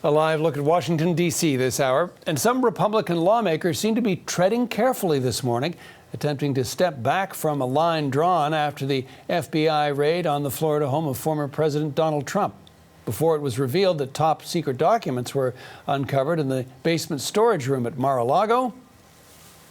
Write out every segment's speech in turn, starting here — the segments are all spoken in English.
A live look at Washington, D.C. this hour. And some Republican lawmakers seem to be treading carefully this morning, attempting to step back from a line drawn after the FBI raid on the Florida home of former President Donald Trump. Before it was revealed that top secret documents were uncovered in the basement storage room at Mar-a-Lago,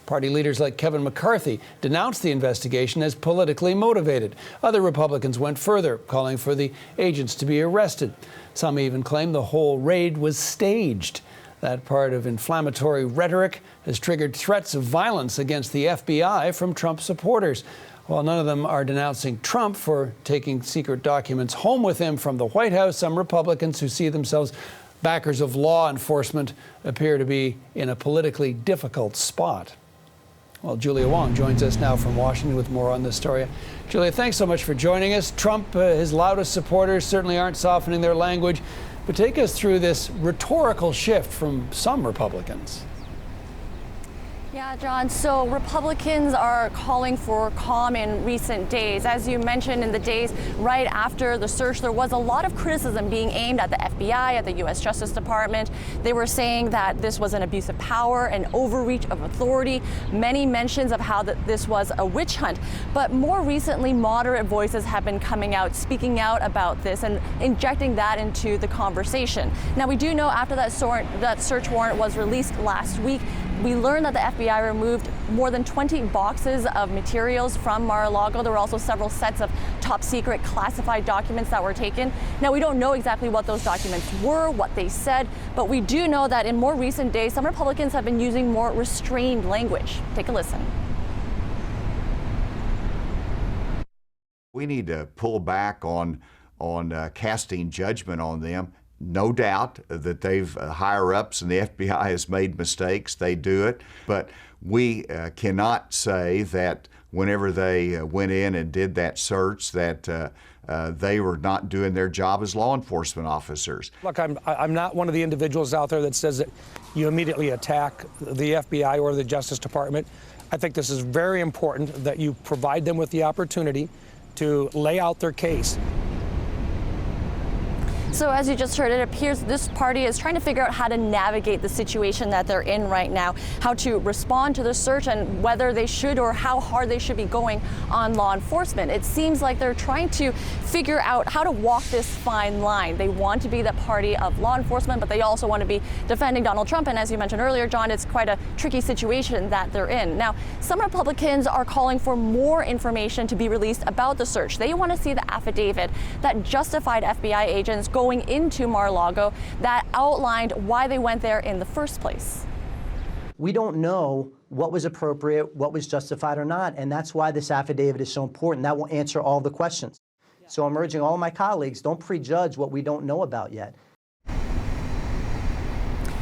party leaders like Kevin McCarthy denounced the investigation as politically motivated. Other Republicans went further, calling for the agents to be arrested. Some even claim the whole raid was staged. That part of inflammatory rhetoric has triggered threats of violence against the FBI from Trump supporters. While none of them are denouncing Trump for taking secret documents home with him from the White House, some Republicans who see themselves backers of law enforcement appear to be in a politically difficult spot. Well, Julia Wong joins us now from Washington with more on this story. Julia, thanks so much for joining us. Trump, his loudest supporters certainly aren't softening their language, but take us through this rhetorical shift from some Republicans. Yeah, John, so Republicans are calling for calm in recent days. As you mentioned, in the days right after the search, there was a lot of criticism being aimed at the FBI, at the U.S. Justice Department. They were saying that this was an abuse of power, an overreach of authority, many mentions of how this was a witch hunt. But more recently, moderate voices have been coming out, speaking out about this and injecting that into the conversation. Now, we do know after that search warrant was released last week, we learned that the FBI removed more than 20 boxes of materials from Mar-a-Lago. There were also several sets of top secret classified documents that were taken. Now, we don't know exactly what those documents were, what they said, but we do know that in more recent days, some Republicans have been using more restrained language. Take a listen. We need to pull back on casting judgment on them. No doubt that they've higher ups and the FBI has made mistakes. They do it. But we cannot say that whenever they went in and did that search that they were not doing their job as law enforcement officers. Look, I'm not one of the individuals out there that says that you immediately attack the FBI or the Justice Department. I think this is very important that you provide them with the opportunity to lay out their case. So as you just heard, it appears this party is trying to figure out how to navigate the situation that they're in right now, how to respond to the search and whether they should or how hard they should be going on law enforcement. It seems like they're trying to figure out how to walk this fine line. They want to be the party of law enforcement, but they also want to be defending Donald Trump. And as you mentioned earlier, John, it's quite a tricky situation that they're in. Now, some Republicans are calling for more information to be released about the search. They want to see the affidavit that justified FBI agents going into Mar-a-Lago that outlined why they went there in the first place. We don't know what was appropriate, what was justified or not, and that's why this affidavit is so important. That will answer all the questions. So I'm urging all my colleagues, don't prejudge what we don't know about yet.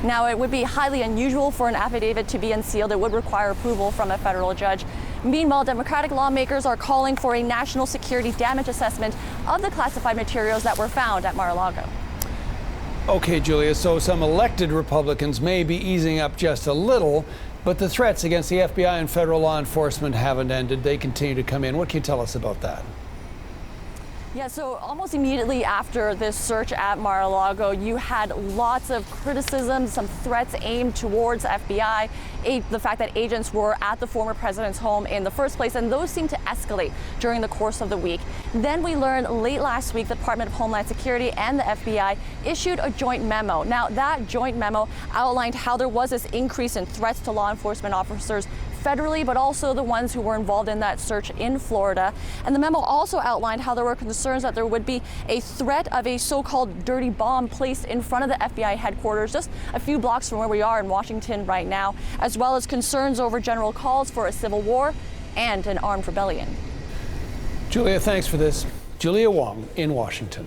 Now, it would be highly unusual for an affidavit to be unsealed. It would require approval from a federal judge. Meanwhile, Democratic lawmakers are calling for a national security damage assessment of the classified materials that were found at Mar-a-Lago. Okay, Julia, so some elected Republicans may be easing up just a little, but the threats against the FBI and federal law enforcement haven't ended. They continue to come in. What can you tell us about that? Yeah, so almost immediately after this search at Mar-a-Lago, you had lots of criticism, some threats aimed towards FBI, the fact that agents were at the former president's home in the first place, and those seemed to escalate during the course of the week. Then we learned late last week the Department of Homeland Security and the FBI issued a joint memo. Now, that joint memo outlined how there was this increase in threats to law enforcement officers federally, but also the ones who were involved in that search in Florida. And the memo also outlined how there were concerns that there would be a threat of a so-called dirty bomb placed in front of the FBI headquarters, just a few blocks from where we are in Washington right now, as well as concerns over general calls for a civil war and an armed rebellion. Julia, thanks for this. Julia Wong in Washington.